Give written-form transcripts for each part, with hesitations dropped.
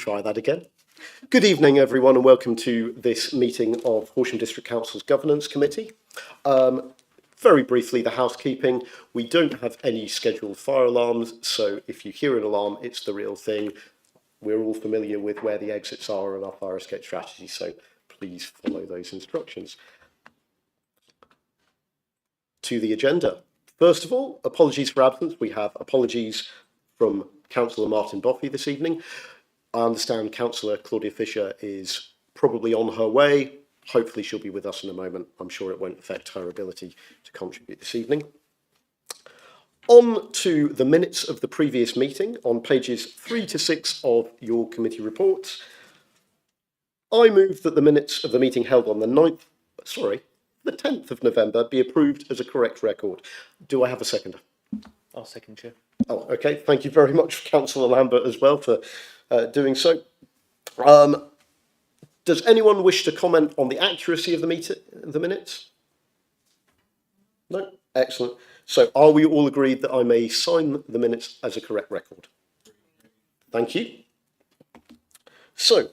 Try that again. Good evening, everyone, and welcome to this meeting of Horsham District Council's Governance Committee. Very briefly, the housekeeping. We don't have any scheduled fire alarms, so if you hear an alarm, it's the real thing. We're all familiar with where the exits are in our fire escape strategy, so please follow those instructions. To the agenda. First of all, apologies for absence. We have apologies from Councillor Martin Boffey this evening. I understand Councillor Claudia Fisher is probably on her way. Hopefully she'll be with us in a moment. I'm sure it won't affect her ability to contribute this evening. On to the minutes of the previous meeting on pages 3 to 6 of your committee reports. I move that the minutes of the meeting held on the 10th of November be approved as a correct record. Do I have a seconder? I'll second, Chair. Oh, okay. Thank you very much, Councillor Lambert, as well, for doing so. Does anyone wish to comment on the accuracy of the minutes? No? Excellent. So are we all agreed that I may sign the minutes as a correct record? Thank you. So,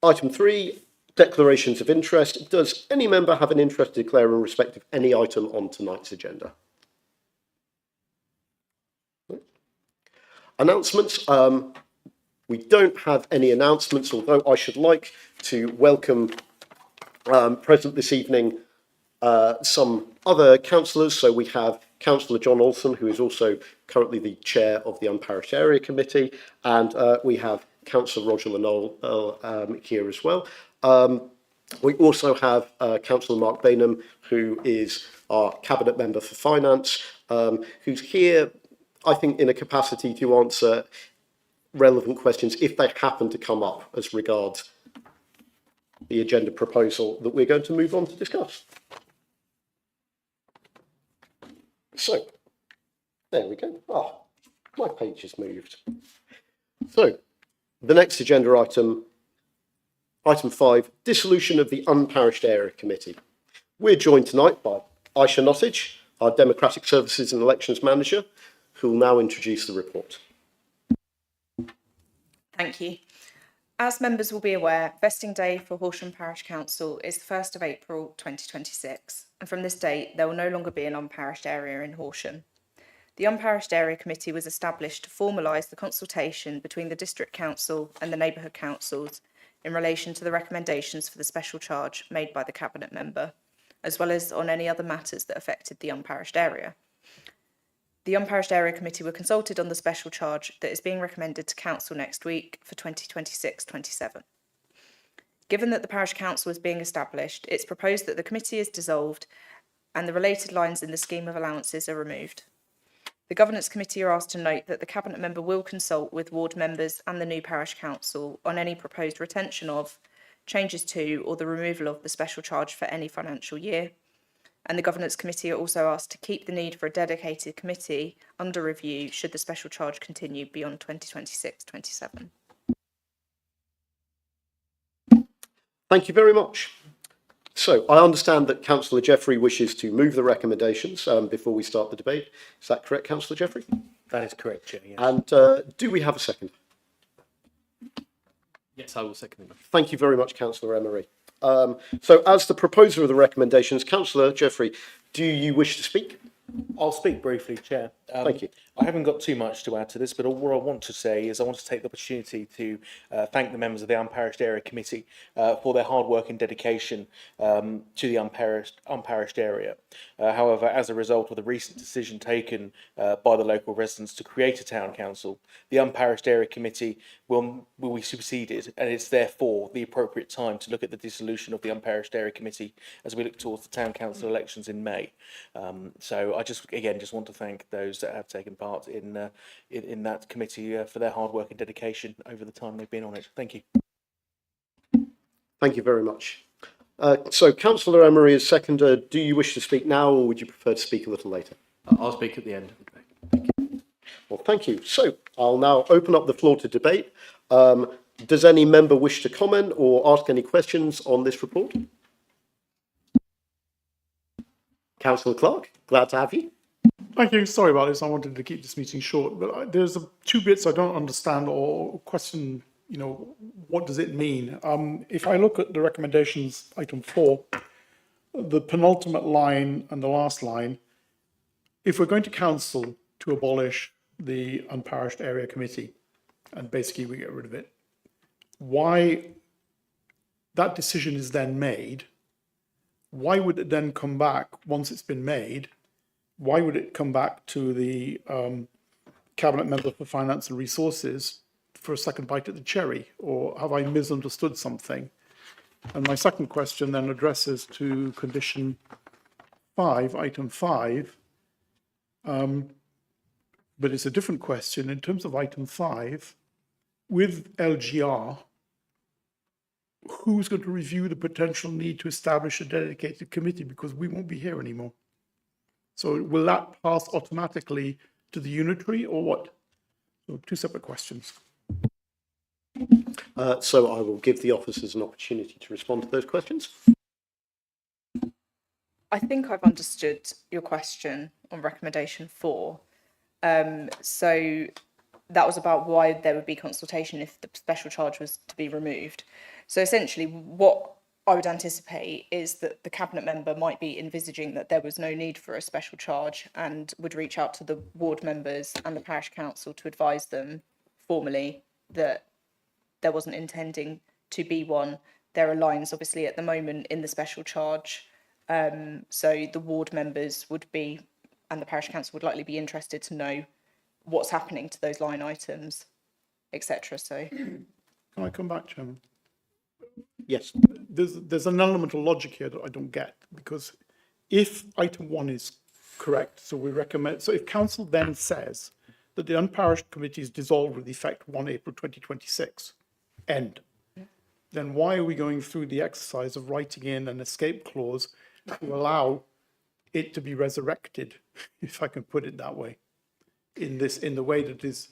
item 3, declarations of interest. Does any member have an interest to declare in respect of any item on tonight's agenda? Announcements. We don't have any announcements, although I should like to welcome present this evening some other councillors. So we have Councillor John Olson, who is also currently the chair of the Unparished Area Committee, and we have Councillor Roger Lenole here as well. We also have Councillor Mark Bainham, who is our Cabinet Member for Finance, who's here, I think, in a capacity to answer relevant questions if they happen to come up as regards the agenda proposal that we're going to move on to discuss. So, there we go. Ah, my page has moved. So, the next agenda item, item 5, dissolution of the Unparished Area Committee. We're joined tonight by Aisha Nottage, our Democratic Services and Elections Manager, who will now introduce the report. Thank you. As members will be aware, vesting day for Horsham Parish Council is the 1st of April 2026, and from this date there will no longer be an unparished area in Horsham. The Unparished Area Committee was established to formalise the consultation between the District Council and the neighbourhood councils in relation to the recommendations for the special charge made by the Cabinet Member, as well as on any other matters that affected the unparished area. The Unparished Area Committee were consulted on the special charge that is being recommended to Council next week for 2026-27. Given that the Parish Council is being established, it's proposed that the committee is dissolved and the related lines in the scheme of allowances are removed. The Governance Committee are asked to note that the Cabinet Member will consult with ward members and the new Parish Council on any proposed retention of, changes to, or the removal of the special charge for any financial year. And the Governance Committee are also asked to keep the need for a dedicated committee under review should the special charge continue beyond 2026-27. Thank you very much. So I understand that Councillor Jeffrey wishes to move the recommendations before we start the debate. Is that correct, Councillor Jeffrey? That is correct, Chair. Yes. And do we have a second? Yes, I will second it. Thank you very much, Councillor Emery. So as the proposer of the recommendations, Councillor Jeffrey, do you wish to speak? I'll speak briefly, Chair. Thank you. I haven't got too much to add to this, but what I want to say is I want to take the opportunity to thank the members of the Unparished Area Committee for their hard work and dedication to the unparished area. However, as a result of the recent decision taken by the local residents to create a town council, the Unparished Area Committee will be superseded, and it's therefore the appropriate time to look at the dissolution of the Unparished Area Committee as we look towards the town council elections in May. So I just want to thank those that have taken part in that committee for their hard work and dedication over the time they've been on it. Thank you. Thank you very much. So Councillor Emery is seconder. Do you wish to speak now, or would you prefer to speak a little later? I'll speak at the end of the debate. Thank you. Well, thank you. So I'll now open up the floor to debate. Does any member wish to comment or ask any questions on this report? Councillor Clark, glad to have you. Thank you. Sorry about this. I wanted to keep this meeting short, but there's two bits I don't understand or question, what does it mean? If I look at the recommendations, item 4, the penultimate line and the last line, if we're going to council to abolish the unparished area committee, and basically we get rid of it, why that decision is then made, why would it then come back once it's been made? Why would it come back to the Cabinet Member for Finance and Resources for a second bite at the cherry? Or have I misunderstood something? And my second question then addresses to condition 5, item 5, but it's a different question. In terms of item 5, with LGR, who's going to review the potential need to establish a dedicated committee, because we won't be here anymore? So will that pass automatically to the unitary or what? So two separate questions. So I will give the officers an opportunity to respond to those questions. I think I've understood your question on recommendation 4. So that was about why there would be consultation if the special charge was to be removed. So essentially what I would anticipate is that the Cabinet member might be envisaging that there was no need for a special charge and would reach out to the ward members and the parish council to advise them formally that there wasn't intending to be one. There are lines obviously at the moment in the special charge. So the ward members would be, and the parish council would likely be interested to know what's happening to those line items, etc. So, can I come back, Chairman? Yes. There's an element of logic here that I don't get, because if item 1 is correct, so we recommend, so if council then says that the unparished committee is dissolved with effect 1 April 2026, end, then why are we going through the exercise of writing in an escape clause to allow it to be resurrected, if I can put it that way, in the way that is,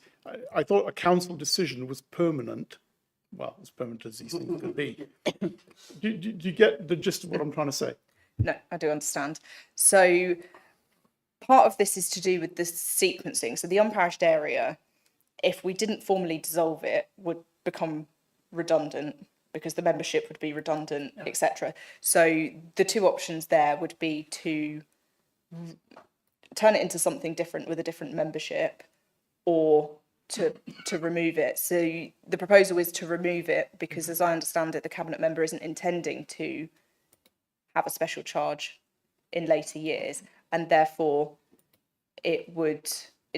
I thought a council decision was permanent. Well, as permanent as these things can be. Do you get the gist of what I'm trying to say? no, I do understand. So part of this is to do with the sequencing. So the unparished area, if we didn't formally dissolve it, would become redundant because the membership would be redundant, etc. So the two options there would be to turn it into something different with a different membership, or to remove it. So the proposal is to remove it because, as I understand it, the Cabinet member isn't intending to have a special charge in later years, and therefore it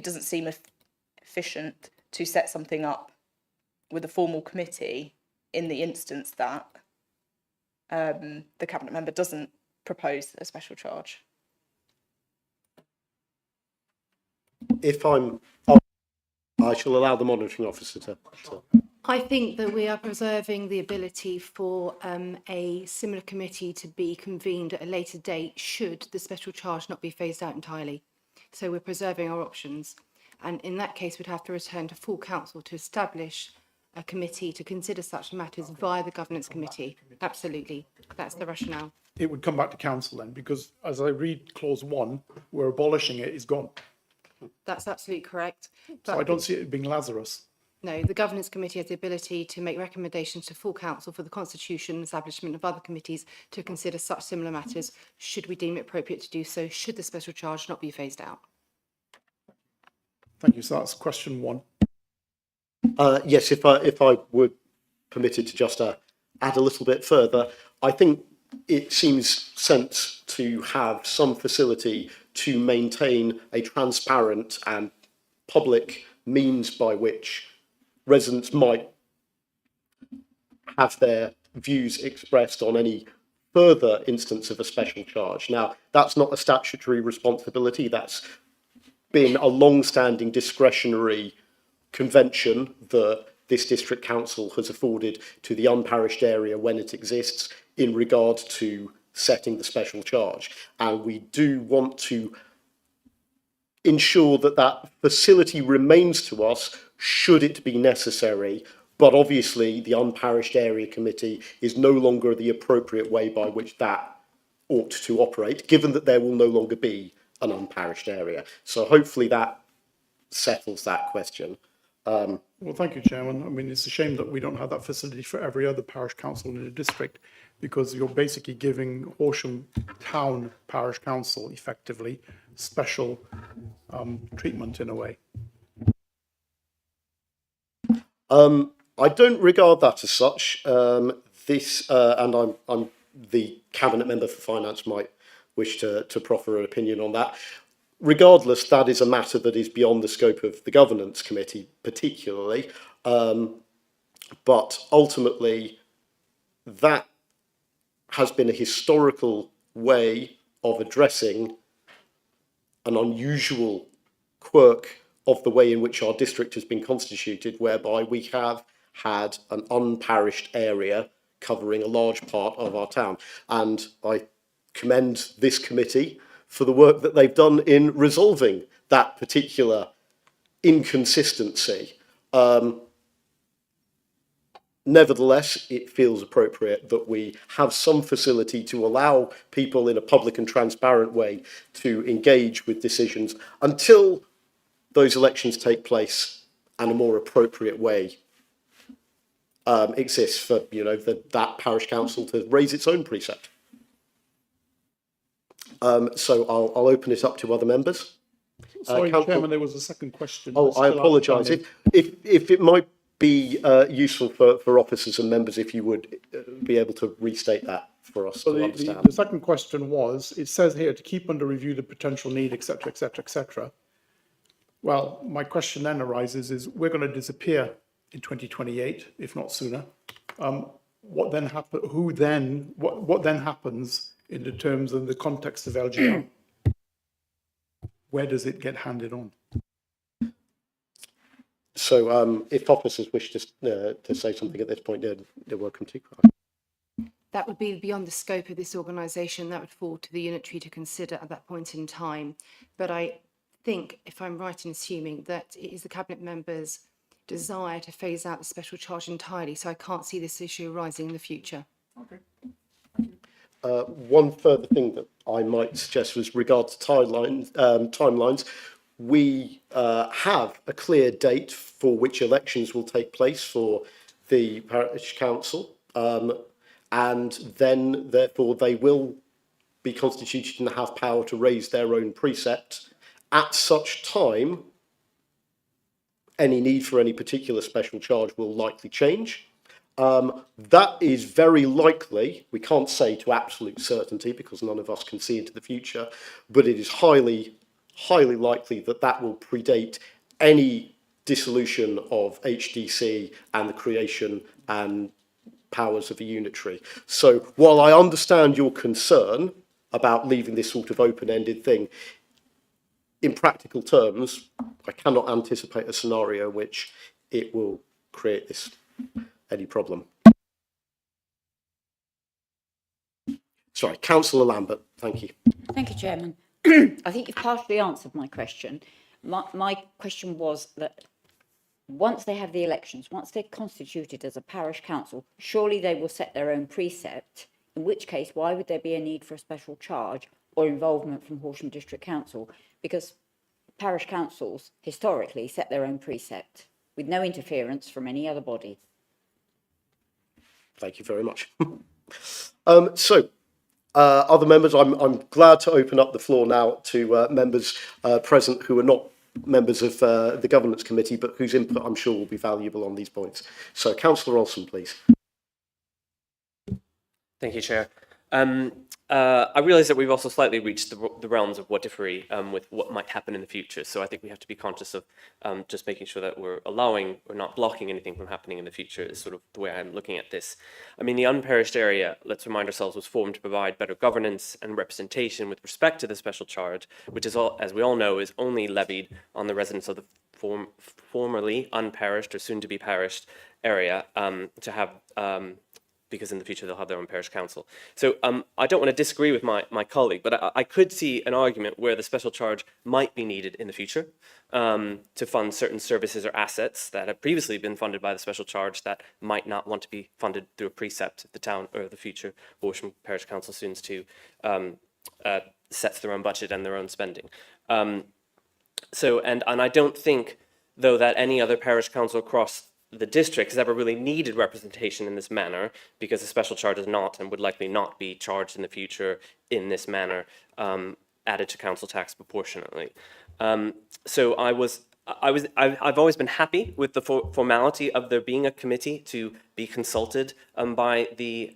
doesn't seem efficient to set something up with a formal committee in the instance that the Cabinet member doesn't propose a special charge. I shall allow the monitoring officer to. I think that we are preserving the ability for a similar committee to be convened at a later date should the special charge not be phased out entirely. So we're preserving our options. And in that case, we'd have to return to full council to establish a committee to consider such matters via the governance committee. Absolutely. That's the rationale. It would come back to council then, because as I read clause 1, we're abolishing it, it's gone. That's absolutely correct. So I don't see it being Lazarus. No, the governance committee has the ability to make recommendations to full council for the constitution and establishment of other committees to consider such similar matters, should we deem it appropriate to do so, should the special charge not be phased out. Thank you. So that's question 1. Yes, if I were permitted to just add a little bit further, I think it seems sense to have some facility to maintain a transparent and public means by which residents might have their views expressed on any further instance of a special charge. Now, that's not a statutory responsibility. That's been a long-standing discretionary convention that this district council has afforded to the unparished area when it exists in regard to setting the special charge. And we do want to ensure that that facility remains to us should it be necessary. But obviously the unparished area committee is no longer the appropriate way by which that ought to operate, given that there will no longer be an unparished area. So hopefully that settles that question. Well, thank you, Chairman. I mean, it's a shame that we don't have that facility for every other parish council in the district, because you're basically giving Horsham Town Parish Council effectively special treatment in a way. I don't regard that as such. And I'm the cabinet member for finance might wish to proffer an opinion on that. Regardless, that is a matter that is beyond the scope of the governance committee, particularly. But ultimately, that has been a historical way of addressing an unusual quirk of the way in which our district has been constituted, whereby we have had an unparished area covering a large part of our town. And I commend this committee for the work that they've done in resolving that particular inconsistency. Nevertheless, it feels appropriate that we have some facility to allow people in a public and transparent way to engage with decisions until those elections take place and a more appropriate way exists for that parish council to raise its own precept. So I'll open it up to other members. Sorry, Council- Chairman, there was a second question. Oh, that's I still apologise. outstanding. If it might be useful for officers and members, if you would be able to restate that for us So to the understand. second question was, it says here to keep under review the potential need, et cetera, et cetera, et cetera. Well, my question then arises is, we're going to disappear in 2028, if not sooner. What then happens in the terms and the context of LGR? Where does it get handed on? So if officers wish to say something at this point, they're welcome to. That would be beyond the scope of this organisation. That would fall to the unitary to consider at that point in time. But I think, if I'm right in assuming, that it is the cabinet members' desire to phase out the special charge entirely. So I can't see this issue arising in the future. Okay. One further thing that I might suggest was regard to timelines. We have a clear date for which elections will take place for the parish council, and then therefore they will be constituted and have power to raise their own precept. At such time, any need for any particular special charge will likely change. That is very likely, we can't say to absolute certainty because none of us can see into the future, but it is highly likely that that will predate any dissolution of HDC and the creation and powers of a unitary. So while I understand your concern about leaving this sort of open-ended thing, in practical terms, I cannot anticipate a scenario in which it will create any problem. Sorry, Councillor Lambert, thank you. Thank you, Chairman. I think you've partially answered my question. My question was that once they have the elections, once they're constituted as a parish council, surely they will set their own precept, in which case, why would there be a need for a special charge or involvement from Horsham District Council? Because parish councils historically set their own precept with no interference from any other body. Thank you very much. Other members, I'm glad to open up the floor now to members present who are not members of the Governance Committee, but whose input I'm sure will be valuable on these points. So, Councillor Olsen, please. Thank you, Chair. I realise that we've also slightly reached the realms of what differ with what might happen in the future. So I think we have to be conscious of just making sure that we're allowing or not blocking anything from happening in the future is sort of the way I'm looking at this. I mean, the unparished area, let's remind ourselves, was formed to provide better governance and representation with respect to the special charge, which is, as we all know, is only levied on the residents of the formerly unparished or soon to be parished area to have because in the future they'll have their own parish council. So I don't want to disagree with my colleague, but I could see an argument where the special charge might be needed in the future to fund certain services or assets that have previously been funded by the special charge that might not want to be funded through a precept if the town or the future Horsham Parish Council soon to sets their own budget and their own spending. And I don't think, though, that any other parish council across the district has ever really needed representation in this manner, because the special charge is not and would likely not be charged in the future in this manner, added to council tax proportionately. So I've always been happy with the formality of there being a committee to be consulted by the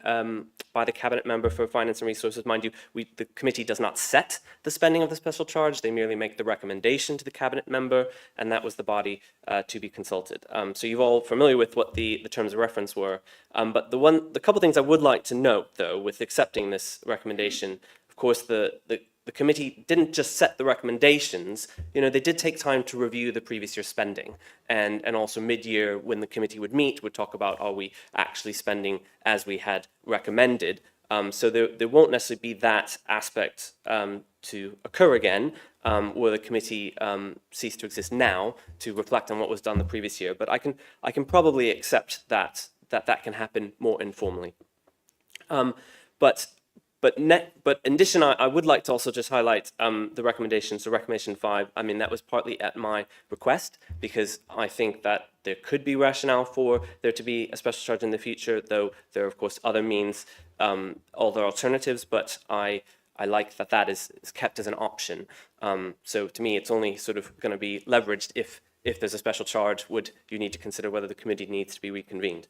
cabinet member for finance and resources. Mind you, the committee does not set the spending of the special charge; they merely make the recommendation to the cabinet member, and that was the body to be consulted. So you're all familiar with what the terms of reference were. But the couple things I would like to note, though, with accepting this recommendation, of course, the committee didn't just set the recommendations, they did take time to review the previous year's spending. And also mid-year, when the committee would meet, would talk about, are we actually spending as we had recommended? So there won't necessarily be that aspect to occur again, where the committee cease to exist now to reflect on what was done the previous year. But I can probably accept that can happen more informally. But in addition, I would like to also just highlight the recommendations. So recommendation 5, I mean, that was partly at my request, because I think that there could be rationale for there to be a special charge in the future, though there are, of course, other means, other alternatives, but I like that is kept as an option. So to me, it's only sort of going to be leveraged if there's a special charge, would you need to consider whether the committee needs to be reconvened.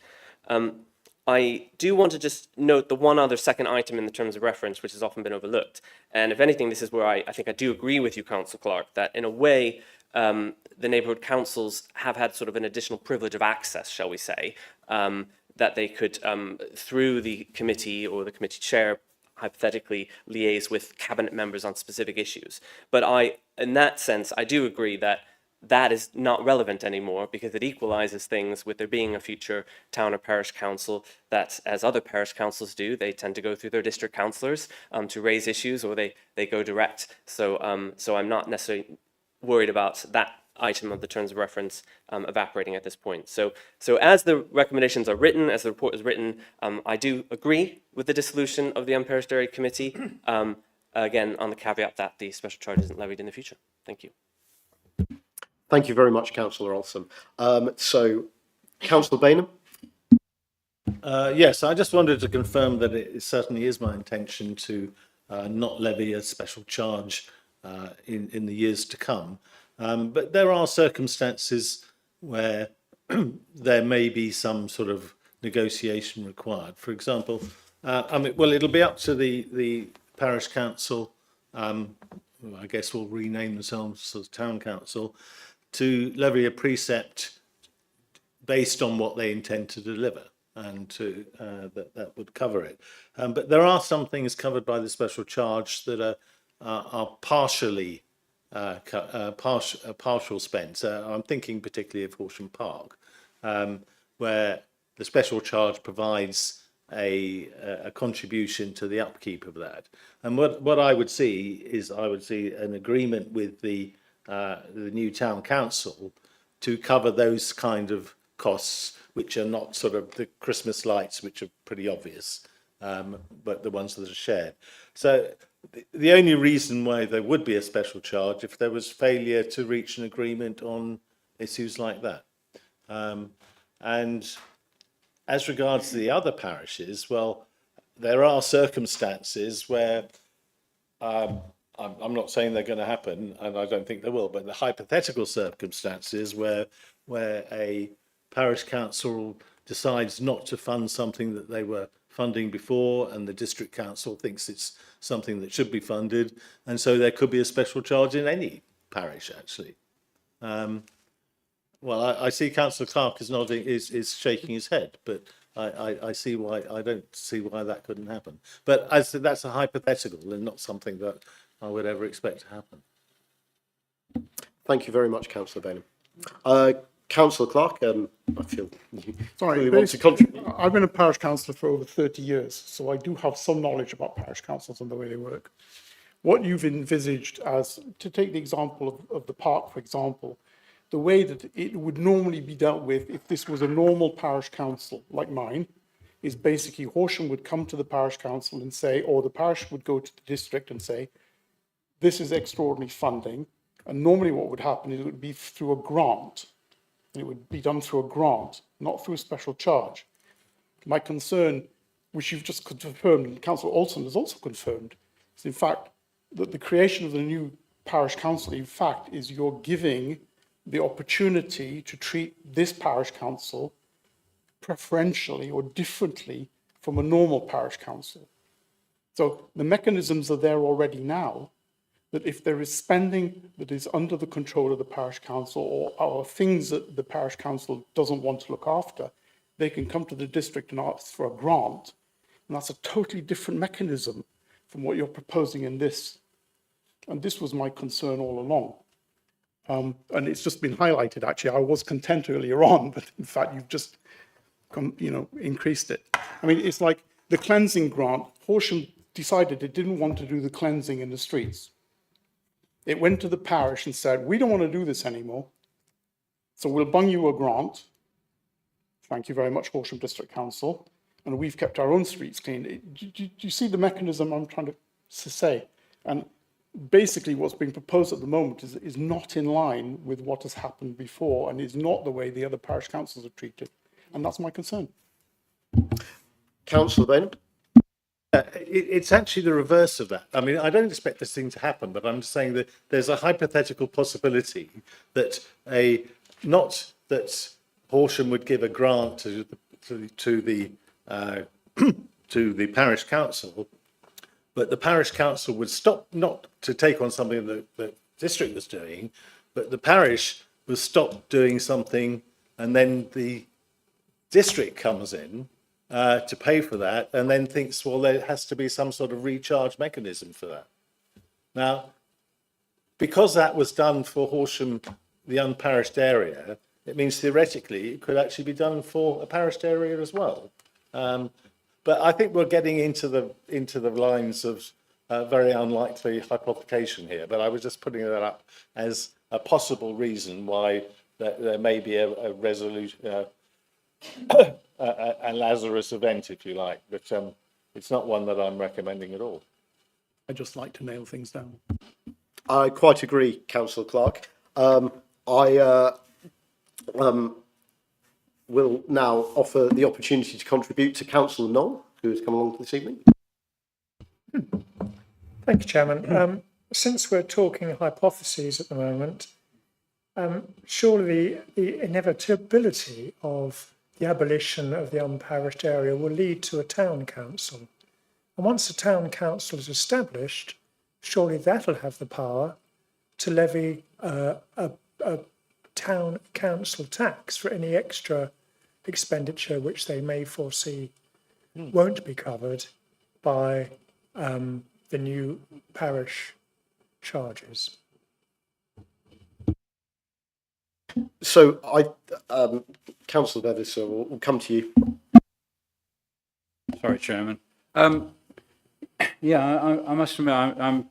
I do want to just note the one other second item in the terms of reference, which has often been overlooked. And if anything, this is where I think I do agree with you, Councillor Clark, that in a way, the neighbourhood councils have had sort of an additional privilege of access, shall we say, that they could, through the committee or the committee chair, hypothetically liaise with cabinet members on specific issues. But in that sense, I do agree that is not relevant anymore, because it equalizes things with there being a future town or parish council that, as other parish councils do, they tend to go through their district councillors to raise issues, or they go direct. So I'm not necessarily worried about that item of the terms of reference evaporating at this point. So as the recommendations are written, as the report is written, I do agree with the dissolution of the Unparished Area Committee, again, on the caveat that the special charge isn't levied in the future. Thank you. Thank you very much, Councillor Olson. So, Councillor Bainham? Yes, I just wanted to confirm that it certainly is my intention to not levy a special charge in the years to come. But there are circumstances where there may be some sort of negotiation required. For example, well, it'll be up to the parish council, I guess we'll rename themselves as town council, to levy a precept based on what they intend to deliver, and to that would cover it. But there are some things covered by the special charge that are partially partial spend. So I'm thinking particularly of Horsham Park, where the special charge provides a contribution to the upkeep of that. And what I would see is an agreement with the new town council to cover those kind of costs, which are not sort of the Christmas lights, which are pretty obvious, but the ones that are shared. So the only reason why there would be a special charge if there was failure to reach an agreement on issues like that. And as regards to the other parishes, well, there are circumstances where I'm not saying they're going to happen, and I don't think they will, but the hypothetical circumstances where a parish council decides not to fund something that they were funding before, and the district council thinks it's something that should be funded, and so there could be a special charge in any parish, actually. Well, I see Councillor Clark is nodding, is shaking his head, but I see why. I don't see why that couldn't happen. But as that's a hypothetical and not something that I would ever expect to happen. Thank you very much, Councillor Bainham. Councillor Clark, I feel you really want to contribute. I've been a parish councillor for over 30 years, so I do have some knowledge about parish councils and the way they work. What you've envisaged as, to take the example of the park, for example, the way that it would normally be dealt with if this was a normal parish council like mine, is basically Horsham would come to the parish council and say, or the parish would go to the district and say, this is extraordinary funding. And normally what would happen is it would be through a grant. And it would be done through a grant, not through a special charge. My concern, which you've just confirmed, and Councillor Olsen has also confirmed, is in fact that the creation of the new parish council, in fact, is you're giving the opportunity to treat this parish council preferentially or differently from a normal parish council. So the mechanisms are there already now, that if there is spending that is under the control of the parish council or things that the parish council doesn't want to look after, they can come to the district and ask for a grant. And that's a totally different mechanism from what you're proposing in this. And this was my concern all along. And it's just been highlighted, actually. I was content earlier on, but in fact, you've just increased it. I mean, it's like the cleansing grant. Horsham decided it didn't want to do the cleansing in the streets. It went to the parish and said, we don't want to do this anymore, so we'll bung you a grant. Thank you very much, Horsham District Council. And we've kept our own streets clean. Do you see the mechanism I'm trying to say? And basically what's being proposed at the moment is not in line with what has happened before and is not the way the other parish councils are treated. And that's my concern. Councillor Ben? It's actually the reverse of that. I mean, I don't expect this thing to happen, but I'm saying that there's a hypothetical possibility that not that Horsham would give a grant to the parish council, but the parish council would stop not to take on something that the district was doing, but the parish would stop doing something, and then the district comes in to pay for that, and then thinks, well, there has to be some sort of recharge mechanism for that. Now, because that was done for Horsham, the unparished area, it means theoretically it could actually be done for a parished area as well. But I think we're getting into the lines of very unlikely hypothecation here. But I was just putting that up as a possible reason why there may be a resolution. A Lazarus event, if you like, but it's not one that I'm recommending at all. I just like to nail things down. I quite agree, Councillor Clark. I will now offer the opportunity to contribute to Councillor Knoll, who has come along this evening. Thank you, Chairman. Since we're talking hypotheses at the moment, surely the inevitability of the abolition of the unparished area will lead to a town council. And once a town council is established, surely that'll have the power to levy a town council tax for any extra expenditure which they may foresee won't be covered by the new parish charges. So Councillor Bevis, we'll come to you. Sorry, Chairman. Yeah, I must admit I'm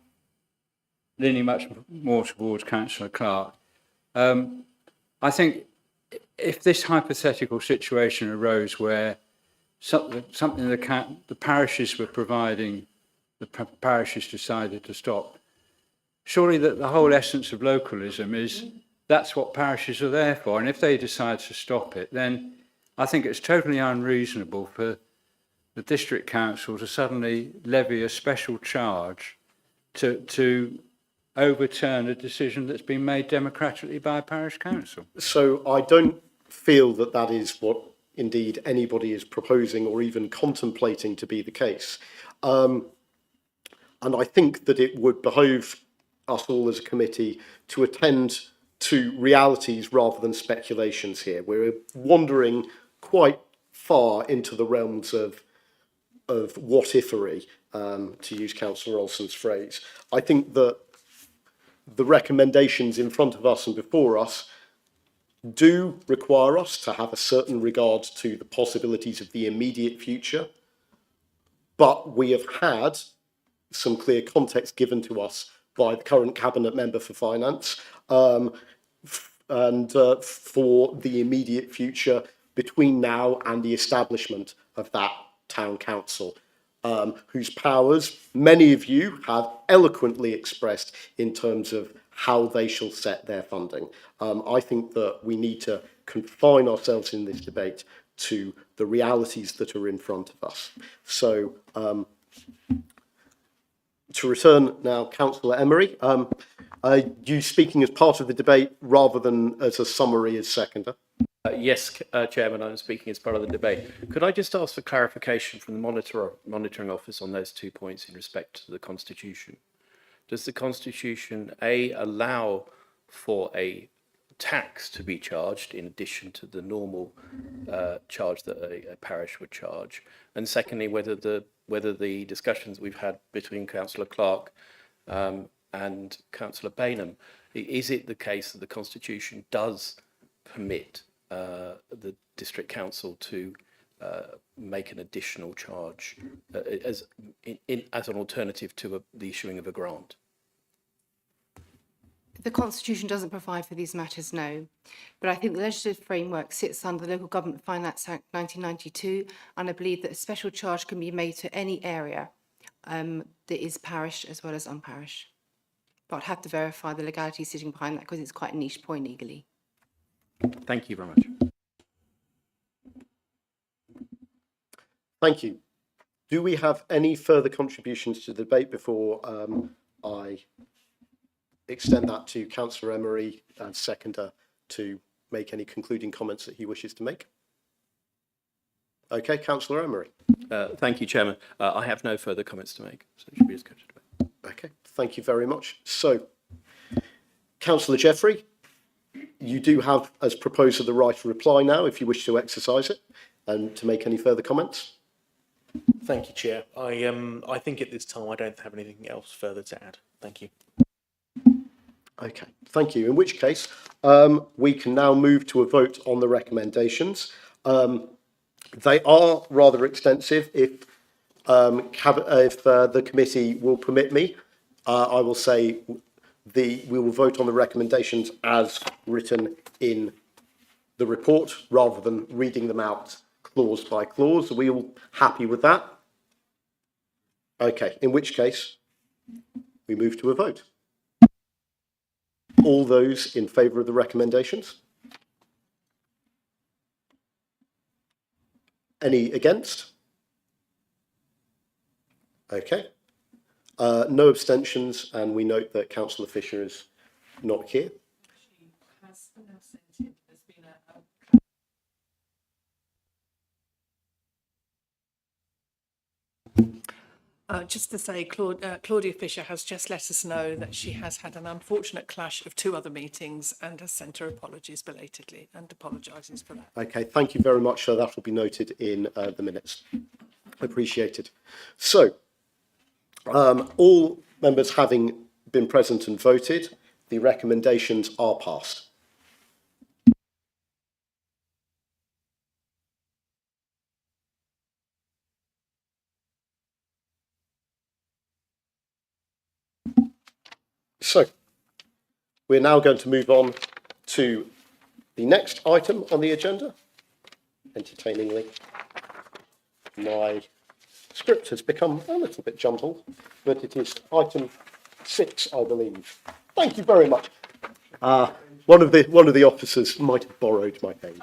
leaning much more towards Councillor Clark. I think if this hypothetical situation arose where something the parishes were providing, the parishes decided to stop, surely that the whole essence of localism is that's what parishes are there for. And if they decide to stop it, then I think it's totally unreasonable for the district council to suddenly levy a special charge to overturn a decision that's been made democratically by a parish council. So I don't feel that that is what indeed anybody is proposing or even contemplating to be the case. And I think that it would behoove us all as a committee to attend to realities rather than speculations here. We're wandering quite far into the realms of what-ifery, to use Councillor Olsen's phrase. I think that the recommendations in front of us and before us do require us to have a certain regard to the possibilities of the immediate future, but we have had some clear context given to us by the current Cabinet Member for Finance, and for the immediate future between now and the establishment of that town council, whose powers many of you have eloquently expressed in terms of how they shall set their funding. I think that we need to confine ourselves in this debate to the realities that are in front of us. So, to return now, Councillor Emery, you speaking as part of the debate rather than as a summary as seconder? Yes, Chairman, I'm speaking as part of the debate. Could I just ask for clarification from the monitoring office on those 2 points in respect to the Constitution? Does the Constitution, A, allow for a tax to be charged in addition to the normal charge that a parish would charge? And secondly, whether the discussions we've had between Councillor Clark and Councillor Bainham, is it the case that the Constitution does permit the district council to make an additional charge as an alternative to the issuing of a grant? The Constitution doesn't provide for these matters, no. But I think the legislative framework sits under the Local Government Finance Act 1992, and I believe that a special charge can be made to any area that is parish as well as unparish. But I'd have to verify the legality sitting behind that because it's quite a niche point legally. Thank you very much. Thank you. Do we have any further contributions to the debate before I extend that to Councillor Emery and seconder to make any concluding comments that he wishes to make? Okay, Councillor Emery. Thank you, Chairman. I have no further comments to make, so it should be as good. Okay, thank you very much. So, Councillor Jeffrey, you do have, as proposer, the right to reply now if you wish to exercise it and to make any further comments. Thank you, Chair. I think at this time I don't have anything else further to add. Thank you. Okay, thank you. In which case, we can now move to a vote on the recommendations. They are rather extensive. If the committee will permit me, I will say we will vote on the recommendations as written in the report rather than reading them out clause by clause. Are we all happy with that? Okay, in which case we move to a vote. All those in favour of the recommendations? Any against? Okay. No abstentions, and we note that Councillor Fisher is not here. She has absented. There's been just to say, Claudia Fisher has just let us know that she has had an unfortunate clash of 2 other meetings and has sent her apologies belatedly and apologises for that. Okay, thank you very much. So that will be noted in the minutes. Appreciated. So, all members having been present and voted, the recommendations are passed. So, we're now going to move on to the next item on the agenda. Entertainingly, my script has become a little bit jumbled, but it is item 6, I believe. Thank you very much. One of the officers might have borrowed my page.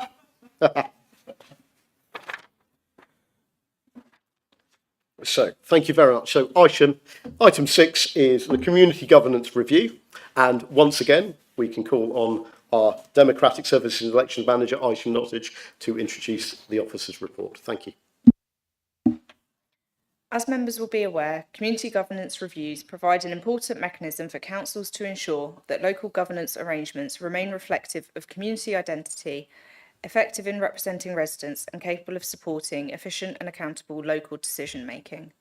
So, thank you very much. So, item 6 is the community governance review, and once again, we can call on our Democratic Services Elections Manager, Isham Nottage, to introduce the officer's report. Thank you. As members will be aware, community governance reviews provide an important mechanism for councils to ensure that local governance arrangements remain reflective of community identity, effective in representing residents, and capable of supporting efficient and accountable local decision making.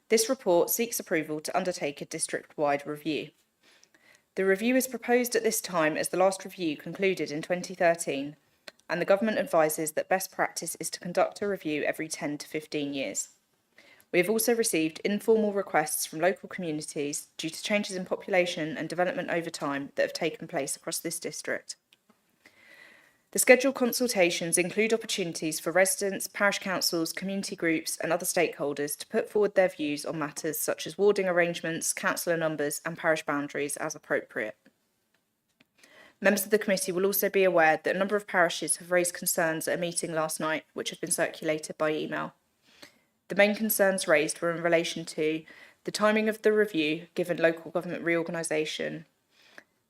This report seeks approval to undertake a district-wide review. The review is proposed at this time as the last review concluded in 2013, and the government advises that best practice is to conduct a review every 10 to 15 years. We have also received informal requests from local communities due to changes in population and development over time that have taken place across this district. The scheduled consultations include opportunities for residents, parish councils, community groups and other stakeholders to put forward their views on matters such as warding arrangements, councillor numbers and parish boundaries as appropriate. Members of the committee will also be aware that a number of parishes have raised concerns at a meeting last night, which have been circulated by email. The main concerns raised were in relation to the timing of the review given local government reorganisation,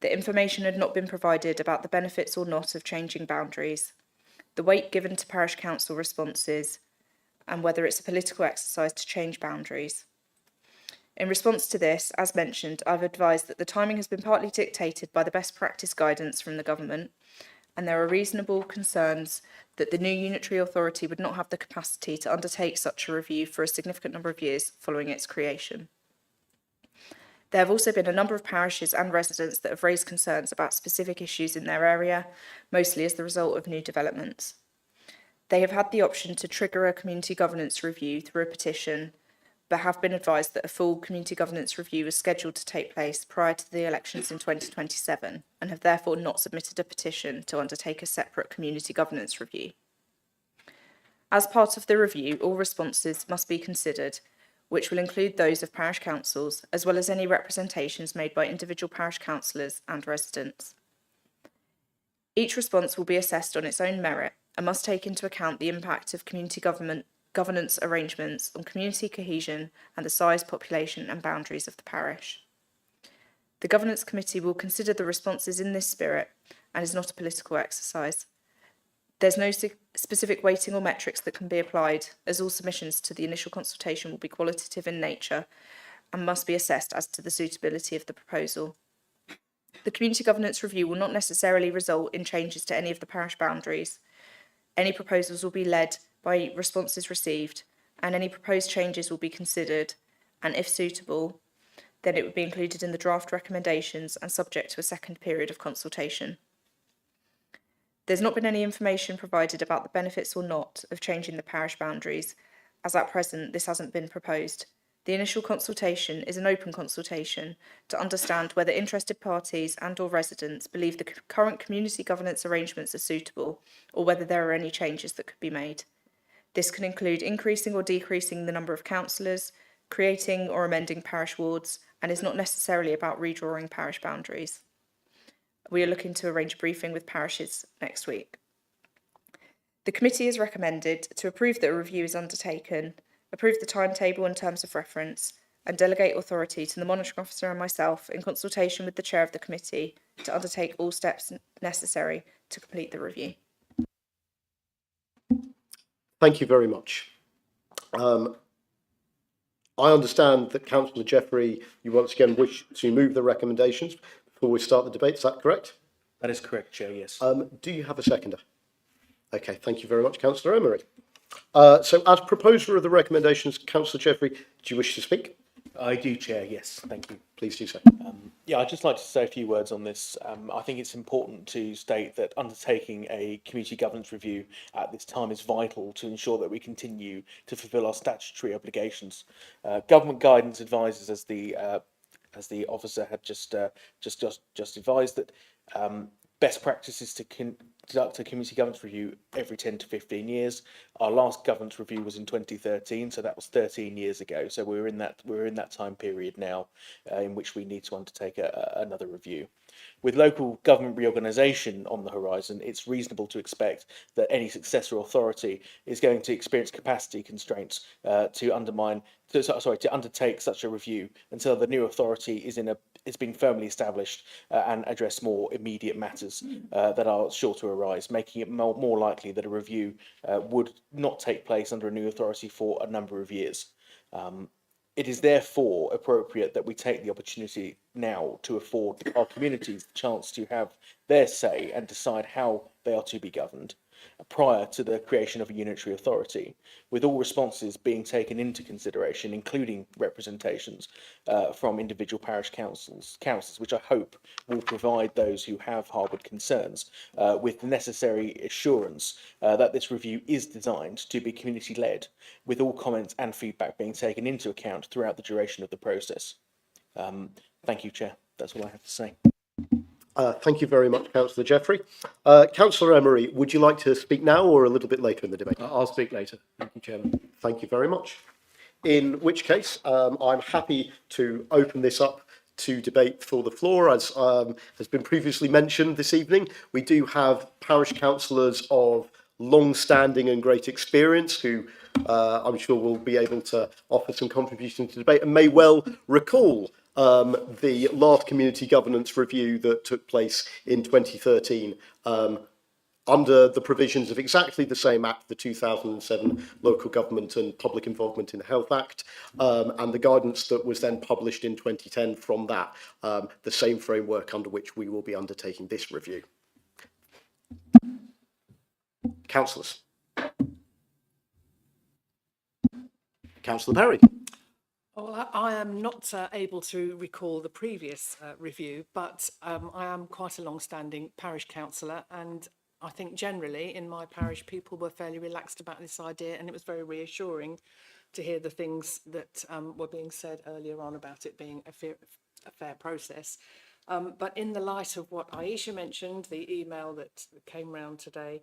that information had not been provided about the benefits or not of changing boundaries, the weight given to parish council responses, and whether it's a political exercise to change boundaries. In response to this, as mentioned, I've advised that the timing has been partly dictated by the best practice guidance from the government, and there are reasonable concerns that the new unitary authority would not have the capacity to undertake such a review for a significant number of years following its creation. There have also been a number of parishes and residents that have raised concerns about specific issues in their area, mostly as the result of new developments. They have had the option to trigger a community governance review through a petition, but have been advised that a full community governance review is scheduled to take place prior to the elections in 2027, and have therefore not submitted a petition to undertake a separate community governance review. As part of the review, all responses must be considered, which will include those of parish councils, as well as any representations made by individual parish councillors and residents. Each response will be assessed on its own merit and must take into account the impact of community governance arrangements on community cohesion and the size, population and boundaries of the parish. The Governance Committee will consider the responses in this spirit and is not a political exercise. There's no specific weighting or metrics that can be applied, as all submissions to the initial consultation will be qualitative in nature and must be assessed as to the suitability of the proposal. The Community Governance Review will not necessarily result in changes to any of the parish boundaries. Any proposals will be led by responses received, and any proposed changes will be considered, and if suitable, then it would be included in the draft recommendations and subject to a second period of consultation. There's not been any information provided about the benefits or not of changing the parish boundaries, as at present this hasn't been proposed. The initial consultation is an open consultation to understand whether interested parties and or residents believe the current community governance arrangements are suitable, or whether there are any changes that could be made. This can include increasing or decreasing the number of councillors, creating or amending parish wards, and is not necessarily about redrawing parish boundaries. We are looking to arrange a briefing with parishes next week. The committee has recommended to approve that a review is undertaken, approve the timetable and terms of reference, and delegate authority to the monitoring officer and myself in consultation with the chair of the committee to undertake all steps necessary to complete the review. Thank you very much. I understand that Councillor Jeffrey, you once again wish to move the recommendations before we start the debate. Is that correct? That is correct, Chair, yes. Do you have a seconder? Okay, thank you very much, Councillor Emery. So as proposer of the recommendations, Councillor Jeffrey, do you wish to speak? I do, Chair, yes, thank you. Please do so. Yeah, I'd just like to say a few words on this. I think it's important to state that undertaking a community governance review at this time is vital to ensure that we continue to fulfil our statutory obligations. Government guidance advises, as the officer had just advised, that best practice is to conduct a community governance review every 10 to 15 years. Our last governance review was in 2013, so that was 13 years ago. So we're in that time period now in which we need to undertake another review. With local government reorganisation on the horizon, it's reasonable to expect that any successor authority is going to experience capacity constraints to undertake such a review until the new authority is being firmly established and address more immediate matters that are sure to arise, making it more likely that a review would not take place under a new authority for a number of years. It is therefore appropriate that we take the opportunity now to afford our communities the chance to have their say and decide how they are to be governed prior to the creation of a unitary authority, with all responses being taken into consideration, including representations from individual parish councils, which I hope will provide those who have harboured concerns with the necessary assurance that this review is designed to be community-led, with all comments and feedback being taken into account throughout the duration of the process. Thank you, Chair. That's all I have to say. Thank you very much, Councillor Jeffrey. Councillor Emery, would you like to speak now or a little bit later in the debate? I'll speak later. Thank you, Chairman. Thank you very much. In which case, I'm happy to open this up to debate for the floor. As has been previously mentioned this evening, we do have parish councillors of long-standing and great experience who I'm sure will be able to offer some contribution to debate and may well recall the last community governance review that took place in 2013 under the provisions of exactly the same Act, the 2007 Local Government and Public Involvement in the Health Act, and the guidance that was then published in 2010 from that, the same framework under which we will be undertaking this review. Councillors. Councillor Perry. Well, I am not able to recall the previous review, but I am quite a long-standing parish councillor, and I think generally in my parish people were fairly relaxed about this idea, and it was very reassuring to hear the things that were being said earlier on about it being a fair process. But in the light of what Aisha mentioned, the email that came round today,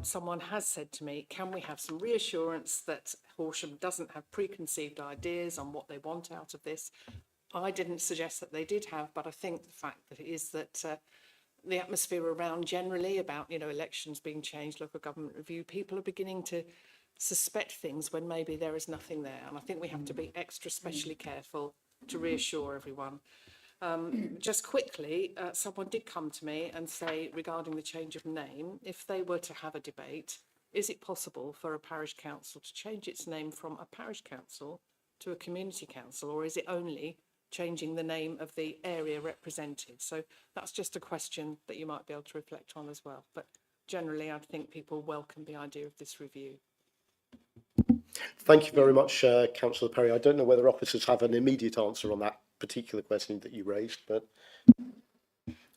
someone has said to me, can we have some reassurance that Horsham doesn't have preconceived ideas on what they want out of this? I didn't suggest that they did have, but I think the fact that it is that the atmosphere around generally about, you know, elections being changed, local government review, people are beginning to suspect things when maybe there is nothing there. And I think we have to be extra specially careful to reassure everyone. Just quickly, someone did come to me and say regarding the change of name, if they were to have a debate, is it possible for a parish council to change its name from a parish council to a community council, or is it only changing the name of the area represented? So that's just a question that you might be able to reflect on as well. But generally, I think people welcome the idea of this review. Thank you very much, Councillor Perry. I don't know whether officers have an immediate answer on that particular question that you raised, but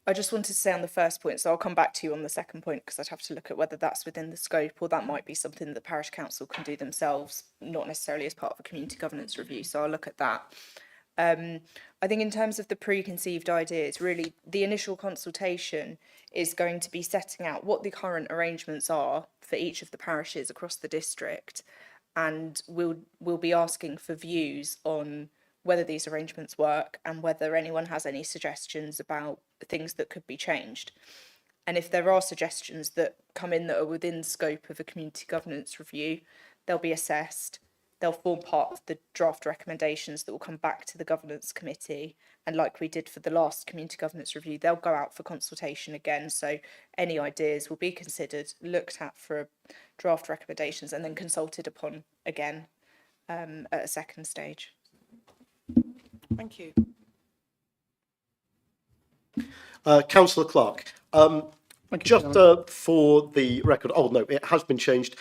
I just wanted to say on the first point, so I'll come back to you on the second point because I'd have to look at whether that's within the scope or that might be something that the parish council can do themselves, not necessarily as part of a community governance review. So I'll look at that. I think in terms of the preconceived ideas, really the initial consultation is going to be setting out what the current arrangements are for each of the parishes across the district, and we'll be asking for views on whether these arrangements work and whether anyone has any suggestions about things that could be changed. And if there are suggestions that come in that are within the scope of a community governance review, they'll be assessed. They'll form part of the draft recommendations that will come back to the governance committee. And like we did for the last community governance review, they'll go out for consultation again. So any ideas will be considered, looked at for draft recommendations, and then consulted upon again at a second stage. Thank you. Councillor Clark, just for the record, oh no, it has been changed.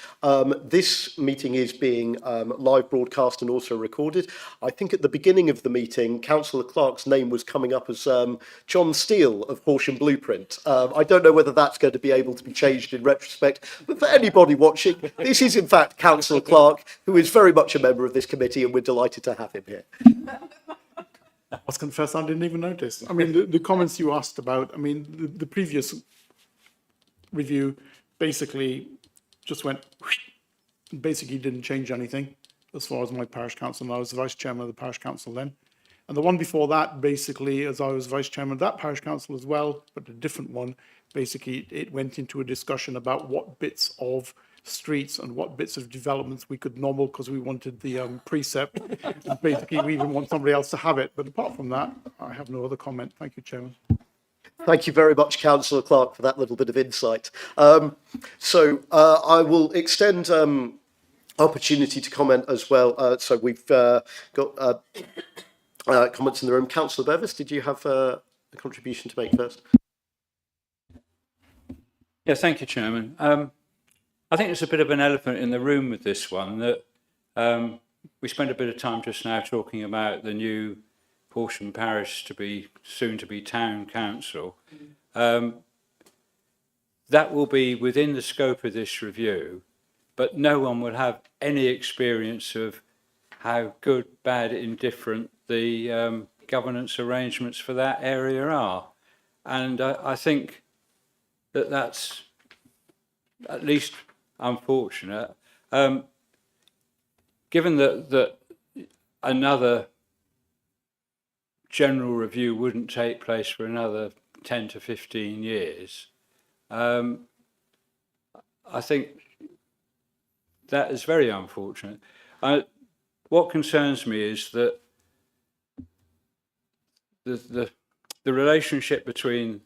This meeting is being live broadcast and also recorded. I think at the beginning of the meeting, Councillor Clark's name was coming up as John Steele of Horsham Blueprint. I don't know whether that's going to be able to be changed in retrospect, but for anybody watching, this is in fact Councillor Clark, who is very much a member of this committee, and we're delighted to have him here. I must confess, I didn't even notice. I mean, the comments you asked about, I mean, the previous review basically just went, basically didn't change anything as far as my parish council, and I was the vice chairman of the parish council then. And the one before that, basically, as I was vice chairman of that parish council as well, but a different one, basically it went into a discussion about what bits of streets and what bits of developments we could normal, because we wanted the precept. And basically, we even want somebody else to have it. But apart from that, I have no other comment. Thank you, Chairman. Thank you very much, Councillor Clark, for that little bit of insight. So I will extend opportunity to comment as well. So we've got comments in the room. Councillor Bevis, did you have a contribution to make first? Yeah, thank you, Chairman. I think there's a bit of an elephant in the room with this one, that we spent a bit of time just now talking about the new Horsham Parish soon to be town council. That will be within the scope of this review, but no one will have any experience of how good, bad, indifferent the governance arrangements for that area are. And I think that that's at least unfortunate. Given that another general review wouldn't take place for another 10 to 15 years, I think that is very unfortunate. What concerns me is that the relationship between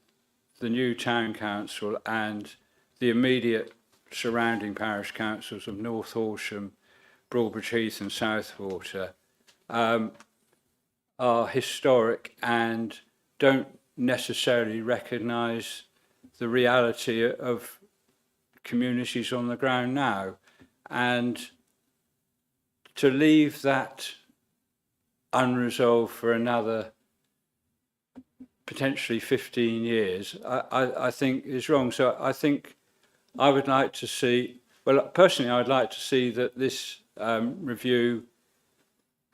the new town council and the immediate surrounding parish councils of North Horsham, Broadbridge Heath and Southwater are historic and don't necessarily recognise the reality of communities on the ground now. And to leave that unresolved for another potentially 15 years, I think is wrong. So I think I would like to see, well, personally, I'd like to see that this review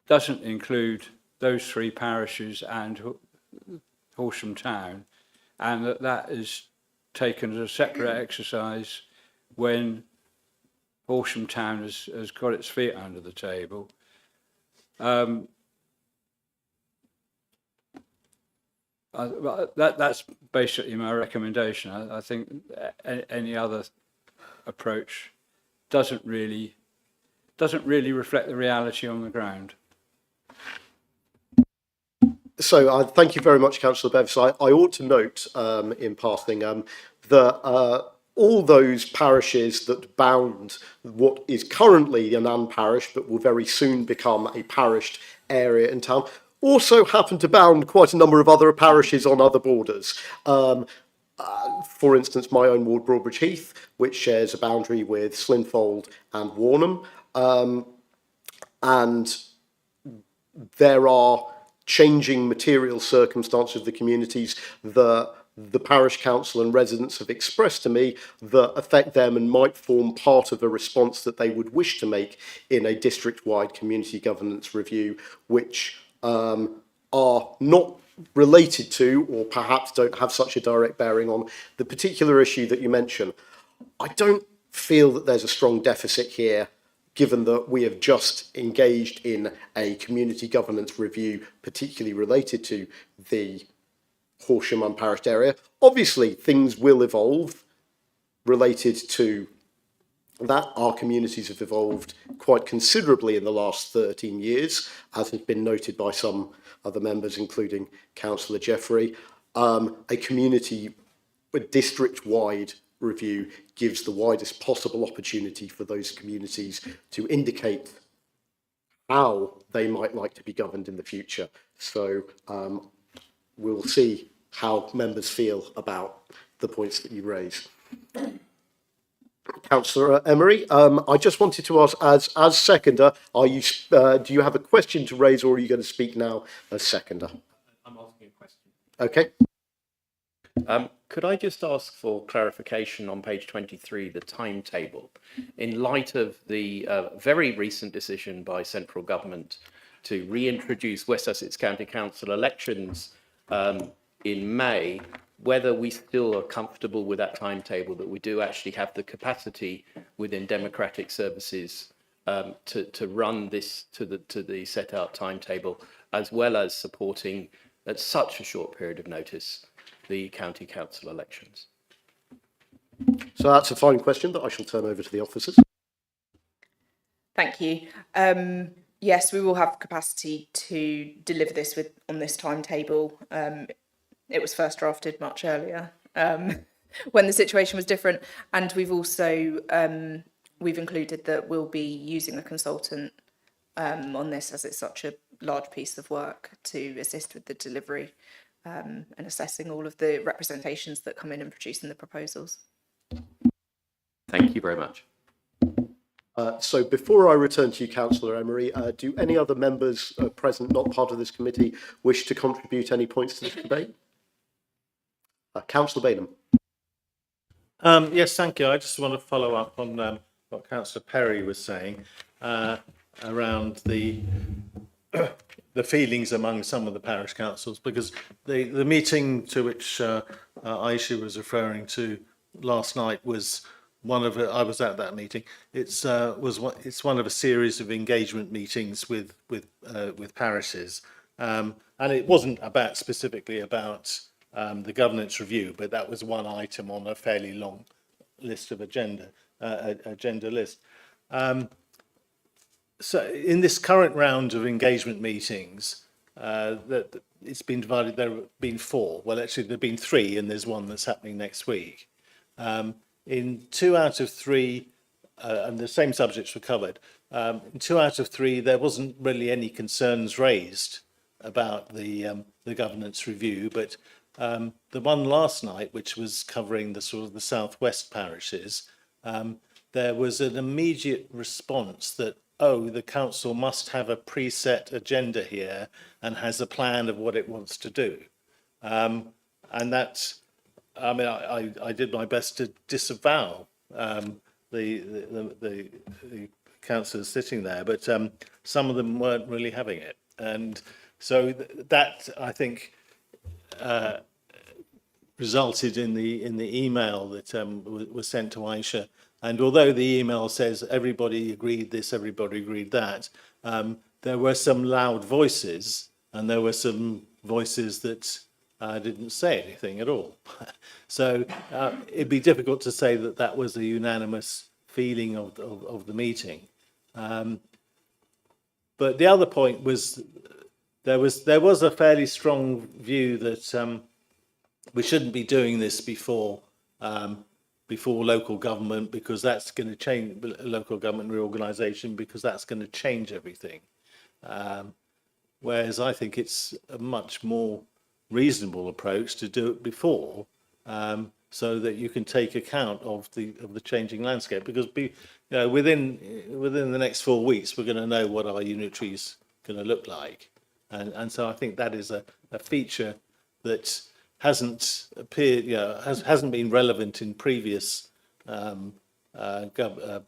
doesn't include those three parishes and Horsham Town, and that is taken as a separate exercise when Horsham Town has got its feet under the table. That's basically my recommendation. I think any other approach doesn't really reflect the reality on the ground. So thank you very much, Councillor Bevis. I ought to note in passing that all those parishes that bound what is currently an unparish but will very soon become a parished area in town also happen to bound quite a number of other parishes on other borders. For instance, my own ward, Broadbridge Heath, which shares a boundary with Slinfold and Warnham. And there are changing material circumstances of the communities that the parish council and residents have expressed to me that affect them and might form part of a response that they would wish to make in a district-wide community governance review, which are not related to, or perhaps don't have such a direct bearing on, the particular issue that you mentioned. I don't feel that there's a strong deficit here, given that we have just engaged in a community governance review, particularly related to the Horsham unparished area. Obviously, things will evolve related to that. Our communities have evolved quite considerably in the last 13 years, as has been noted by some other members, including Councillor Jeffrey. A community, a district-wide review gives the widest possible opportunity for those communities to indicate how they might like to be governed in the future. So we'll see how members feel about the points that you raise. Councillor Emery, I just wanted to ask, as seconder, are you do you have a question to raise, or are you going to speak now as seconder? I'm asking a question. Okay. Could I just ask for clarification on page 23, the timetable, in light of the very recent decision by central government to reintroduce West Sussex County Council elections in May, whether we still are comfortable with that timetable, that we do actually have the capacity within democratic services to run this to the set out timetable, as well as supporting at such a short period of notice the county council elections. So that's a fine question that I shall turn over to the officers. Thank you. Yes, we will have capacity to deliver this on this timetable. It was first drafted much earlier when the situation was different, and we've also we've included that we'll be using a consultant on this, as it's such a large piece of work, to assist with the delivery and assessing all of the representations that come in and producing the proposals. Thank you very much. So before I return to you, Councillor Emery, do any other members present, not part of this committee, wish to contribute any points to this debate? Councillor Bainham. Yes, thank you. I just want to follow up on what Councillor Perry was saying around the the feelings among some of the parish councils, because the meeting to which Aisha was referring to last night was one of I was at that meeting. It's one of a series of engagement meetings with parishes, and it wasn't specifically about the governance review, but that was one item on a fairly long list of agenda list. So in this current round of engagement meetings, that it's been divided. There have been 4. Well, actually, there have been 3, and there's one that's happening next week. In 2 out of 3, and the same subjects were covered. In 2 out of 3, there wasn't really any concerns raised about the governance review, but the one last night, which was covering the sort of the southwest parishes, there was an immediate response that, oh, the council must have a preset agenda here and has a plan of what it wants to do. And that's, I mean, I did my best to disavow the councillors sitting there, but some of them weren't really having it. And so that, I think, resulted in the email that was sent to Aisha. And although the email says everybody agreed this, everybody agreed that, there were some loud voices, and there were some voices that didn't say anything at all. So it'd be difficult to say that that was a unanimous feeling of the meeting. But the other point was there was a fairly strong view that we shouldn't be doing this before local government, because that's going to change local government reorganisation, because that's going to change everything. Whereas I think it's a much more reasonable approach to do it before, so that you can take account of the changing landscape. Because within the next 4 weeks, we're going to know what our unitary is going to look like, and so I think that is a feature that hasn't appeared, hasn't been relevant in previous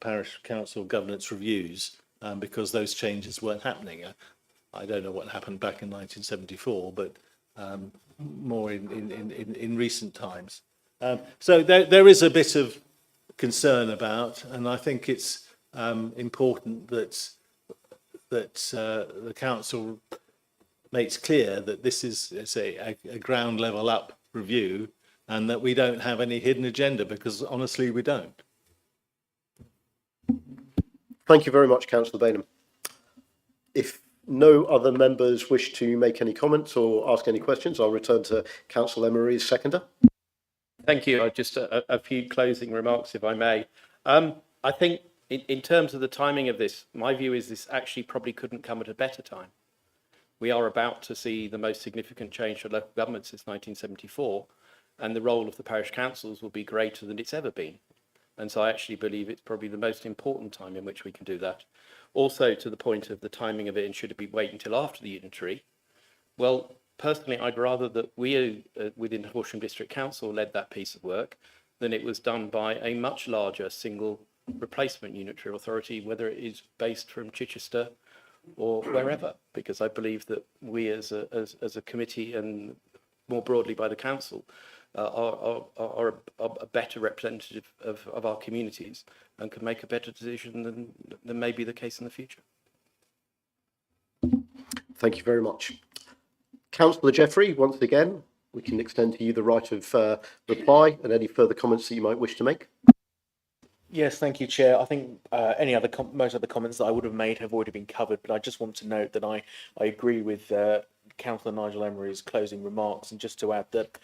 parish council governance reviews, because those changes weren't happening. I don't know what happened back in 1974, but more in recent times. So there is a bit of concern about, and I think it's important that the council makes clear that this is a ground level up review, and that we don't have any hidden agenda, because honestly we don't. Thank you very much, Councillor Bainham. If no other members wish to make any comments or ask any questions, I'll return to Councillor Emery as seconder. Thank you. Just a few closing remarks, if I may. I think in terms of the timing of this, my view is this actually probably couldn't come at a better time. We are about to see the most significant change for local government since 1974, and the role of the parish councils will be greater than it's ever been. And so I actually believe it's probably the most important time in which we can do that. Also, to the point of the timing of it, and should it be wait until after the unitary? Well, personally, I'd rather that we within Horsham District Council led that piece of work than it was done by a much larger single replacement unitary authority, whether it is based from Chichester or wherever, because I believe that we as a committee, and more broadly by the council, are a better representative of our communities and can make a better decision than may be the case in the future. Thank you very much. Councillor Jeffrey, once again, we can extend to you the right of reply and any further comments that you might wish to make. Yes, thank you, Chair. I think most of the comments that I would have made have already been covered, but I just want to note that I agree with Councillor Nigel Emery's closing remarks, and just to add that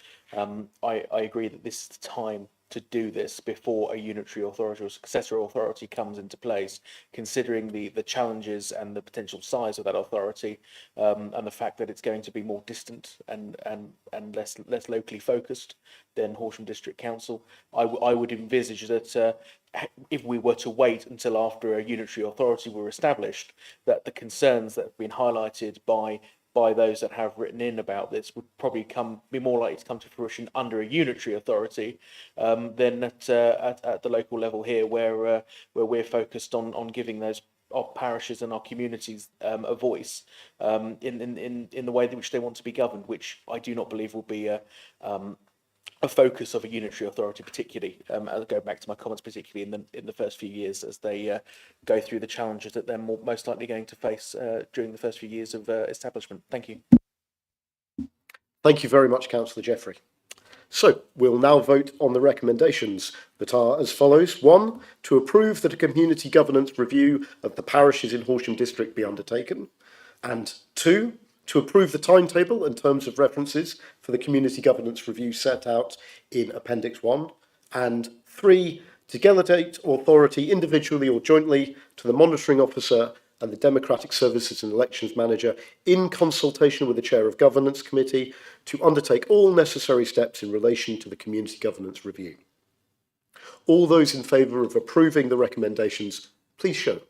I agree that this is the time to do this before a unitary authority or successor authority comes into place, considering the challenges and the potential size of that authority, and the fact that it's going to be more distant and less locally focused than Horsham District Council. I would envisage that if we were to wait until after a unitary authority were established, that the concerns that have been highlighted by those that have written in about this would probably be more likely to come to fruition under a unitary authority than at the local level here, where we're focused on giving those parishes and our communities a voice in the way in which they want to be governed, which I do not believe will be a focus of a unitary authority, particularly going back to my comments, particularly in the first few years as they go through the challenges that they're most likely going to face during the first few years of establishment. Thank you. Thank you very much, Councillor Jeffrey. So we'll now vote on the recommendations that are as follows. 1, to approve that a community governance review of the parishes in Horsham District be undertaken. And 2, to approve the timetable and terms of references for the community governance review set out in Appendix 1. And 3, to delegate authority individually or jointly to the monitoring officer and the Democratic Services and Elections Manager in consultation with the Chair of Governance Committee to undertake all necessary steps in relation to the Community Governance Review. All those in favour of approving the recommendations, please show.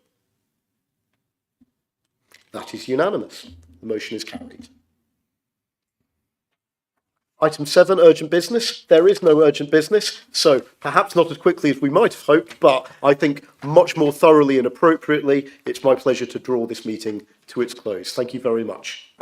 That is unanimous. The motion is carried. Item 7, urgent business. There is no urgent business, so perhaps not as quickly as we might have hoped, but I think much more thoroughly and appropriately, it's my pleasure to draw this meeting to its close. Thank you very much.